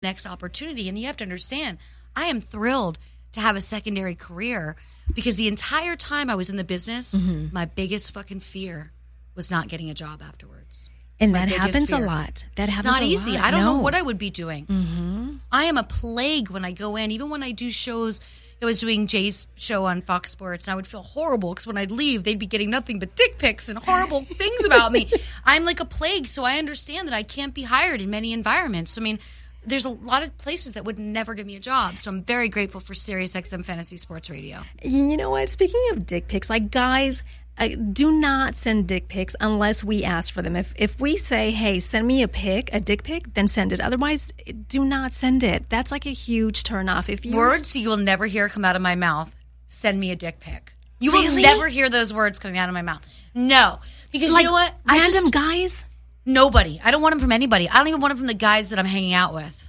next opportunity. And you have to understand, I am thrilled to have a secondary career because the entire time I was in the business, my biggest fucking fear was not getting a job afterwards. And that happens a lot. That happens a lot. It's not easy. I don't know what I would be doing. I am a plague when I go in, even when I do shows. I was doing Jay's show on Fox Sports, and I would feel horrible because when I'd leave, they'd be getting nothing but dick pics and horrible things about me. I'm like a plague, so I understand that I can't be hired in many environments. I mean, there's a lot of places that would never give me a job, so I'm very grateful for SiriusXM Fantasy Sports Radio. You know what? Speaking of dick pics, like guys, do not send dick pics unless we ask for them. If we say, hey, send me a dick pic, then send it. Otherwise, do not send it. That's like a huge turnoff. Words you'll never hear come out of my mouth. Send me a dick pic. You will never hear those words coming out of my mouth. No. Because you know what? Random guys? Nobody. I don't want them from anybody. I don't even want them from the guys that I'm hanging out with.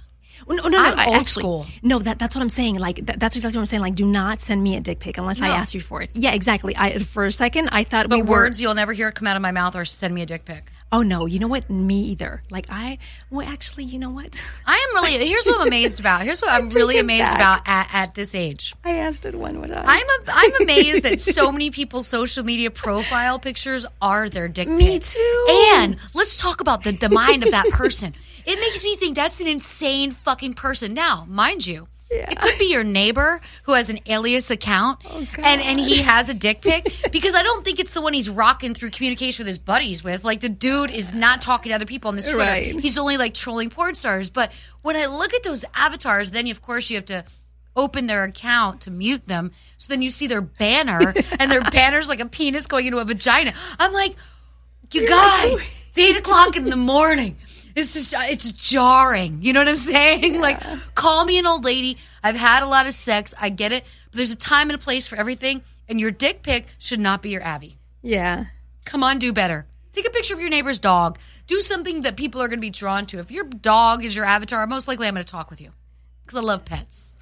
No, I'm old school. No, that's what I'm saying. Like that's exactly what I'm saying. Like, do not send me a dick pic unless I ask you for it. Yeah, exactly. For a second, I thought but words you'll never hear come out of my mouth or send me a dick pic. Oh no, you know what? Me either. Like actually, you know what? I am really. Here's what I'm amazed about. Here's what I'm really amazed about at this age. I asked it one time. I'm amazed that so many people's social media profile pictures are their dick pic. Me too. And let's talk about the mind of that person. It makes me think that's an insane fucking person. Now, mind you, it could be your neighbor who has an alias account and he has a dick pic because I don't think it's the one he's rocking through communication with his buddies with. Like the dude is not talking to other people on the Twitter. Right. He's only like trolling porn stars. But when I look at those avatars, then of course you have to open their account to mute them. So then you see their banner and their banner's like a penis going into a vagina. I'm like, you guys, it's 8 o'clock in the morning. It's jarring. You know what I'm saying? Yeah. Like, call me an old lady. I've had a lot of sex. I get it. But there's a time and a place for everything. And your dick pic should not be your Abby. Yeah. Come on, do better. Take a picture of your neighbor's dog. Do something that people are going to be drawn to. If your dog is your avatar, most likely I'm going to talk with you. Because I love pets.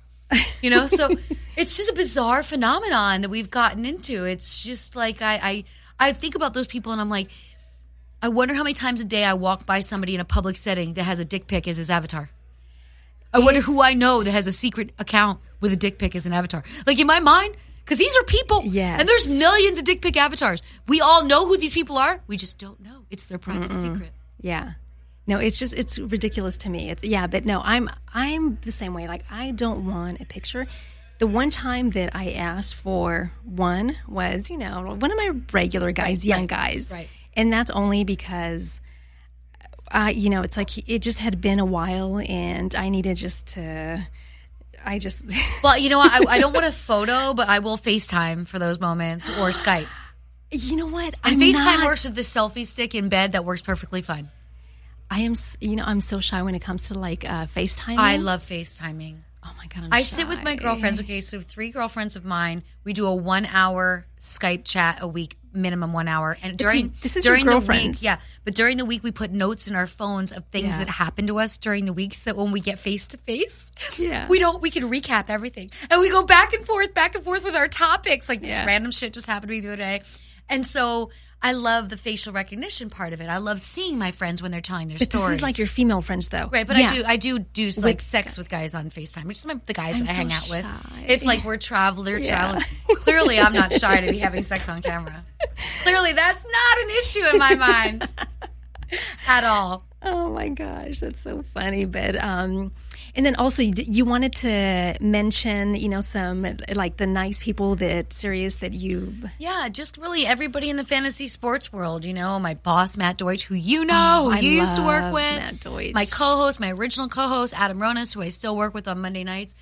You know? So it's just a bizarre phenomenon that we've gotten into. It's just like I think about those people and I'm like, I wonder how many times a day I walk by somebody in a public setting that has a dick pic as his avatar. I wonder who I know that has a secret account with a dick pic as an avatar. Like in my mind, because these are people. Yes. And there's millions of dick pic avatars. We all know who these people are. We just don't know. It's their private secret. Yeah. No, it's ridiculous to me. But no, I'm the same way. Like I don't want a picture. The one time that I asked for one was, one of my regular guys, young guys. Right. And that's only because, it's like it just had been a while and I needed Well, you know what? I don't want a photo, but I will FaceTime for those moments or Skype. You know what? And FaceTime works with the selfie stick in bed. That works perfectly fine. I'm so shy when it comes to like FaceTiming. I love FaceTiming. Oh my God, I sit with my girlfriends. Okay, so 3 girlfriends of mine. We do a 1-hour Skype chat a week, minimum 1 hour. And during the week, but during the week we put notes in our phones of things that happen to us during the week, so that when we get face to face, we can recap everything, and we go back and forth with our topics. Like this random shit just happened to me the other day, and so. I love the facial recognition part of it. I love seeing my friends when they're telling their stories. This is like your female friends, though. Right, but I do like sex with guys on FaceTime, which is the guys that I hang out with. If like we're traveling. Clearly I'm not shy to be having sex on camera. Clearly that's not an issue in my mind at all. Oh my gosh, that's so funny. But and then also you wanted to mention, some like the nice people that you've just really everybody in the fantasy sports world. My boss Matt Deutsch, who you used to work with, Matt Deutsch. My co-host, my original co-host Adam Ronas, who I still work with on Monday nights.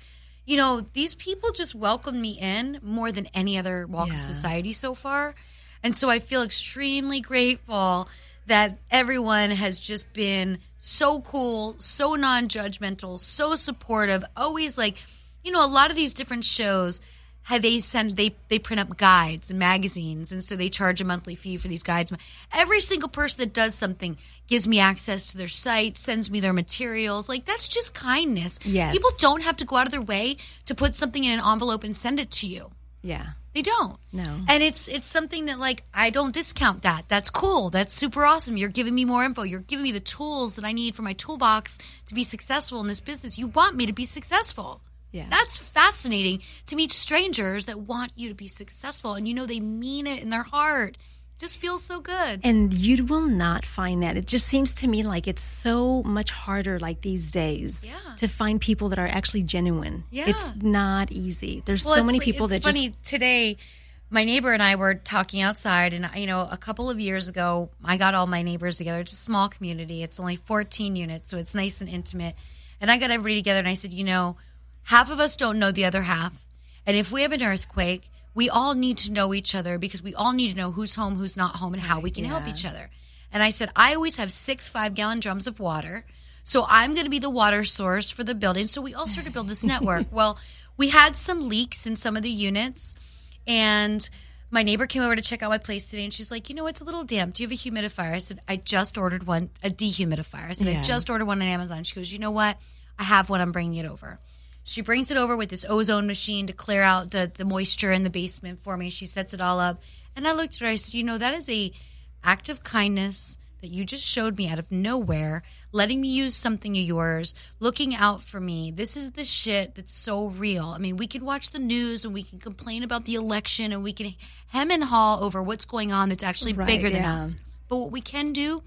These people just welcomed me in more than any other walk of society so far, and so I feel extremely grateful that everyone has just been so cool, so non-judgmental, so supportive. Always like, a lot of these different shows, they print up guides and magazines, and so they charge a monthly fee for these guides. Every single person that does something gives me access to their site, sends me their materials. Like, that's just kindness. Yes. People don't have to go out of their way to put something in an envelope and send it to you. Yeah. They don't. No. And it's something that, like, I don't discount that. That's cool. That's super awesome. You're giving me more info. You're giving me the tools that I need for my toolbox to be successful in this business. You want me to be successful. Yeah. That's fascinating to meet strangers that want you to be successful. And, they mean it in their heart. Just feels so good. And you will not find that. It just seems to me like it's so much harder, like these days, to find people that are actually genuine. Yeah. It's not easy. There's so many people that It's funny, today, my neighbor and I were talking outside, and, a couple of years ago, I got all my neighbors together. It's a small community. It's only 14 units, so it's nice and intimate. And I got everybody together, and I said, half of us don't know the other half. And if we have an earthquake, we all need to know each other because we all need to know who's home, who's not home, and how we can help each other. And I said, I always have 6 5-gallon drums of water. So I'm going to be the water source for the building. So we all started to build this network. Well, we had some leaks in some of the units. And my neighbor came over to check out my place today. And she's like, it's a little damp. Do you have a humidifier? I said, I just ordered one, a dehumidifier. I said, I just ordered one on Amazon. She goes, you know what? I have one. I'm bringing it over. She brings it over with this ozone machine to clear out the moisture in the basement for me. She sets it all up. And I looked at her. I said, that is a act of kindness that you just showed me out of nowhere, letting me use something of yours, looking out for me. This is the shit that's so real. I mean, we can watch the news and we can complain about the election and we can hem and haw over what's going on that's actually bigger than us. But what we can do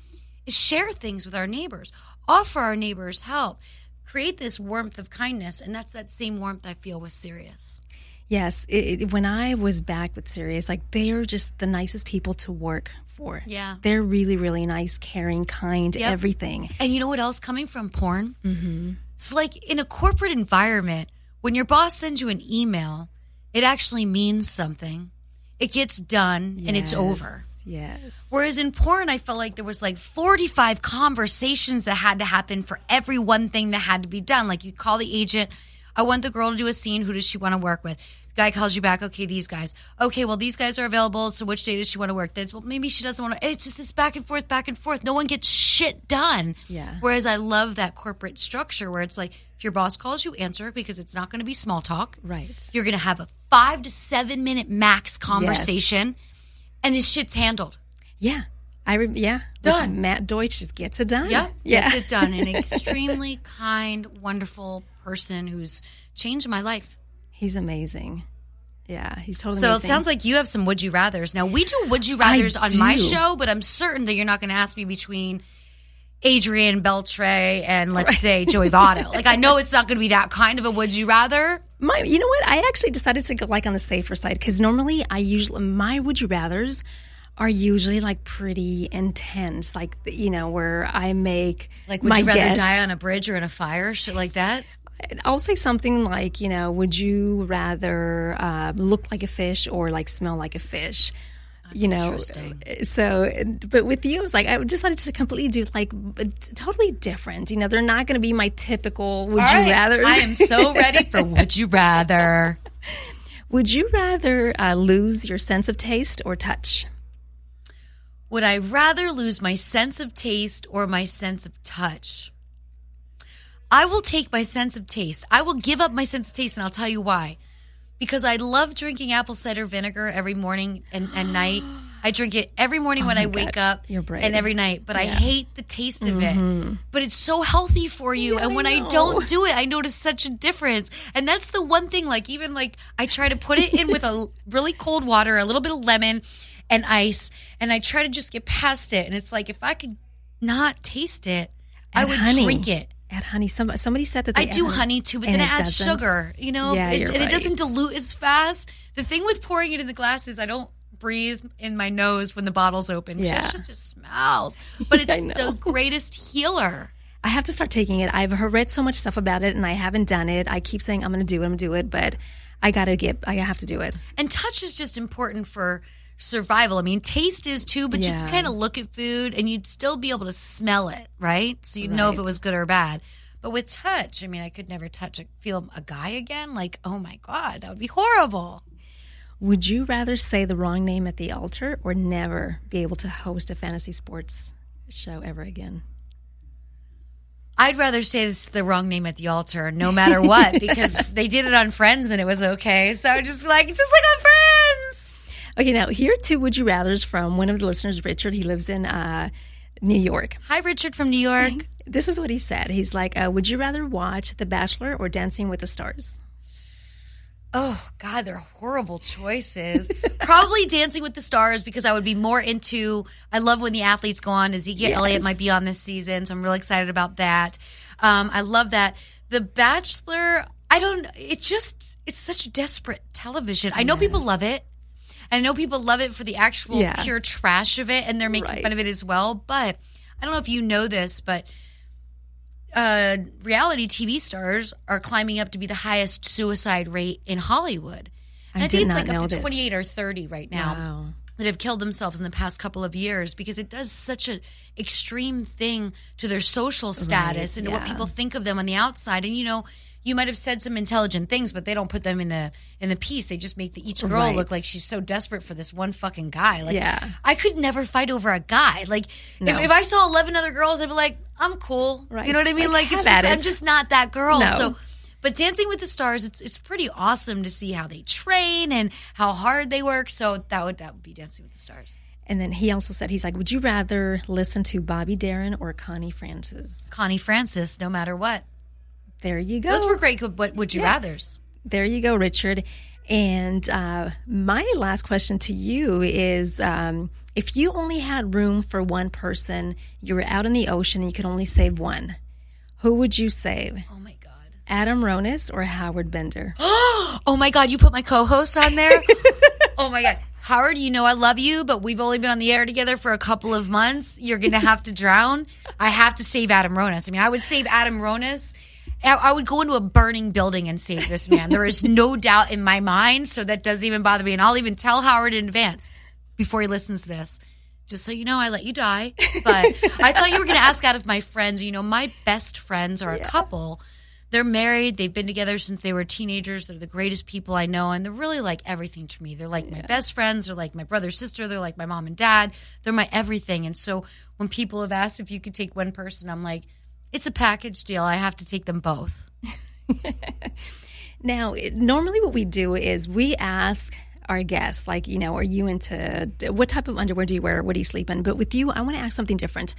is share things with our neighbors, offer our neighbors help. Create this warmth of kindness, and that's that same warmth I feel with Sirius. Yes. When I was back with Sirius, they're just the nicest people to work for. Yeah. They're really, really nice, caring, kind, everything. And you know what else? Coming from porn? Mm-hmm. So, in a corporate environment, when your boss sends you an email, it actually means something. It gets done, and it's over. Yes. Whereas in porn, I felt like there was 45 conversations that had to happen for every one thing that had to be done. Like you call the agent, I want the girl to do a scene. Who does she want to work with? The guy calls you back. Okay, these guys. Okay, well, these guys are available. So which day does she want to work? Then it's, well, maybe she doesn't want to. It's just this back and forth, back and forth. No one gets shit done. Yeah. Whereas I love that corporate structure where it's like, if your boss calls you, answer because it's not going to be small talk. Right. You're going to have a 5 to 7 minute max conversation. Yes. And this shit's handled. Yeah. Done. With Matt Deutsch just gets it done. Yeah. Gets it done. An extremely kind, wonderful person who's changed my life. He's amazing. Yeah, he's totally amazing. So it sounds like you have some would you rathers. Now, we do would you rathers on my show, but I'm certain that you're not going to ask me between Adrienne Beltre and, let's say, Joey Votto. I know it's not going to be that kind of a would you rather. You know what? I actually decided to go on the safer side because normally my would you rathers are usually pretty intense, where I make would you rather die on a bridge or in a fire, shit like that? I'll say something would you rather look like a fish or smell like a fish? That's interesting. So, but with you, it was I decided to completely do totally different. They're not going to be my typical would you rather. I am so ready for would you rather. Would you rather lose your sense of taste or touch? Would I rather lose my sense of taste or my sense of touch? I will take my sense of taste. I will give up my sense of taste, and I'll tell you why. Because I love drinking apple cider vinegar every morning and night. I drink it every morning when I wake up and every night. But I hate the taste of it. But it's so healthy for you. And when I don't do it, I notice such a difference. And that's the one thing, I try to put it in with a really cold water, a little bit of lemon and ice. And I try to just get past it. And it's if I could not taste it, I would drink it. Add honey. Somebody said that I do honey too, but then it adds sugar, and it doesn't dilute as fast. The thing with pouring it in the glass is I don't breathe in my nose when the bottle's open. Yeah. It just smells. But it's the greatest healer. I have to start taking it. I've read so much stuff about it, and I haven't done it. I keep saying I'm going to do it, but I have to do it. And touch is just important for survival. I mean, taste is too, but you can kind of look at food and you'd still be able to smell it, right? So you'd know if it was good or bad. But with touch, I mean, I could never feel a guy again. Oh my God, that would be horrible. Would you rather say the wrong name at the altar or never be able to host a fantasy sports show ever again? I'd rather say the wrong name at the altar no matter what, because they did it on Friends and it was okay. So I'd just be just like on Friends. Okay, now here are 2 would you rathers from one of the listeners, Richard. He lives in New York. Hi, Richard from New York. This is what he said. He's like, would you rather watch The Bachelor or Dancing with the Stars? Oh, God, they're horrible choices. Probably Dancing with the Stars because I would be more into, I love when the athletes go on. Ezekiel Elliott might be on this season, so I'm really excited about that. I love that. The Bachelor, it's such desperate television. I know people love it. I know people love it for the actual pure trash of it, and they're making fun of it as well. But I don't know if you know this, but reality TV stars are climbing up to be the highest suicide rate in Hollywood. And I think it's like up to 28 or 30 right now that have killed themselves in the past couple of years because it does such an extreme thing to their social status and to what people think of them on the outside. And, you might have said some intelligent things, but they don't put them in the piece. They just make each girl look like she's so desperate for this one fucking guy. Like, I could never fight over a guy. Like, if I saw 11 other girls, I'd be like, I'm cool. Right. You know what I mean? Like, I'm just not that girl. No. So, but Dancing with the Stars, it's pretty awesome to see how they train and how hard they work. So that would be Dancing with the Stars. And then he also said, he's like, would you rather listen to Bobby Darin or Connie Francis? Connie Francis, no matter what. There you go. Those were great would you rathers. There you go, Richard. And my last question to you is, if you only had room for one person, you were out in the ocean and you could only save one, who would you save? Oh, my God. Adam Ronis or Howard Bender? Oh, my God. You put my co-host on there? Oh, my God. Howard, I love you, but we've only been on the air together for a couple of months. You're going to have to drown. I have to save Adam Ronis. I mean, I would save Adam Ronis. I would go into a burning building and save this man. There is no doubt in my mind, so that doesn't even bother me. And I'll even tell Howard in advance before he listens to this. Just so you know, I let you die. But I thought you were going to ask out of my friends. My best friends are a couple. They're married. They've been together since they were teenagers. They're the greatest people I know, and they're really like everything to me. They're like my best friends. They're like my brother, sister. They're like my mom and dad. They're my everything. And so when people have asked if you could take one person, I'm like, it's a package deal. I have to take them both. Now, normally what we do is we ask our guests, like, are you into, what type of underwear do you wear? What do you sleep in? But with you, I want to ask something different.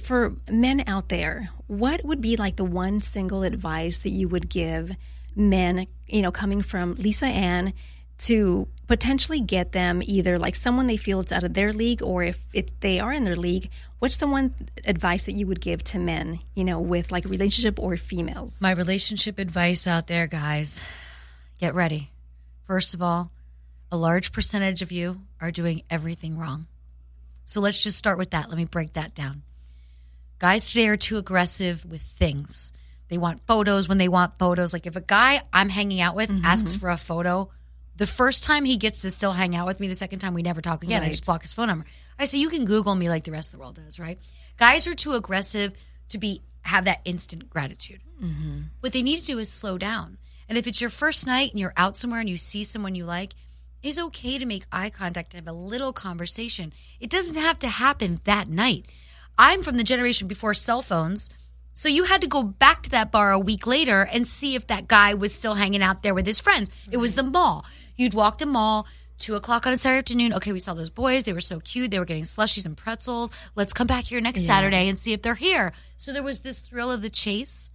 For men out there, what would be like the one single advice that you would give men, coming from Lisa Ann, to potentially get them either like someone they feel it's out of their league, or if they are in their league, what's the one advice that you would give to men, with like a relationship or females? My relationship advice out there, guys, get ready. First of all, a large percentage of you are doing everything wrong. So let's just start with that. Let me break that down. Guys today are too aggressive with things. They want photos when they want photos. Like if a guy I'm hanging out with asks for a photo, the first time he gets to still hang out with me, the second time we never talk again. Right. I just block his phone number. I say, you can Google me like the rest of the world does, right? Guys are too aggressive to have that instant gratitude. Mm-hmm. What they need to do is slow down. And if it's your first night and you're out somewhere and you see someone you like, it's okay to make eye contact and have a little conversation. It doesn't have to happen that night. I'm from the generation before cell phones, so you had to go back to that bar a week later and see if that guy was still hanging out there with his friends. It was the mall. You'd walk the mall, 2 o'clock on a Saturday afternoon. Okay, we saw those boys. They were so cute. They were getting slushies and pretzels. Let's come back here next Saturday and see if they're here. So there was this thrill of the chase.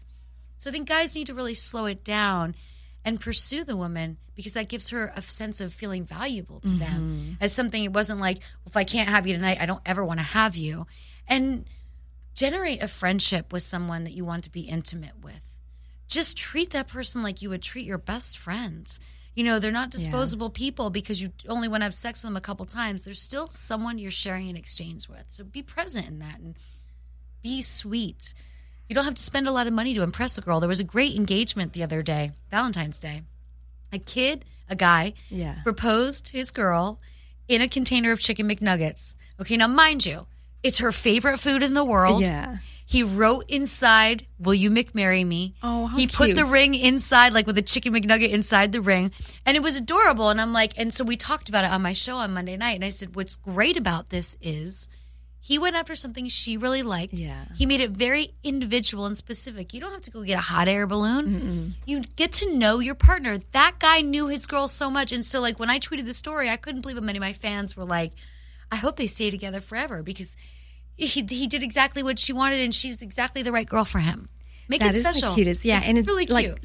So I think guys need to really slow it down and pursue the woman, because that gives her a sense of feeling valuable to them as something. It wasn't like, well, if I can't have you tonight, I don't ever want to have you. And generate a friendship with someone that you want to be intimate with. Just treat that person like you would treat your best friend. They're not disposable people because you only want to have sex with them a couple times. There's still someone you're sharing an exchange with. So be present in that and be sweet. You don't have to spend a lot of money to impress a girl. There was a great engagement the other day, Valentine's Day. A guy, proposed his girl in a container of chicken McNuggets. Okay, now mind you, it's her favorite food in the world. Yeah. He wrote inside, "Will you McMarry me?" Oh, how He put the ring inside, like with a chicken McNugget inside the ring. And it was adorable. And I'm like, and so we talked about it on my show on Monday night. And I said, what's great about this is He went after something she really liked. Yeah. He made it very individual and specific. You don't have to go get a hot air balloon. You get to know your partner. That guy knew his girl so much. And so, like, when I tweeted the story, I couldn't believe it. Many of my fans were like, I hope they stay together forever because he did exactly what she wanted and she's exactly the right girl for him. Make it special. That is the cutest. Yeah. It's and it's really cute. Like,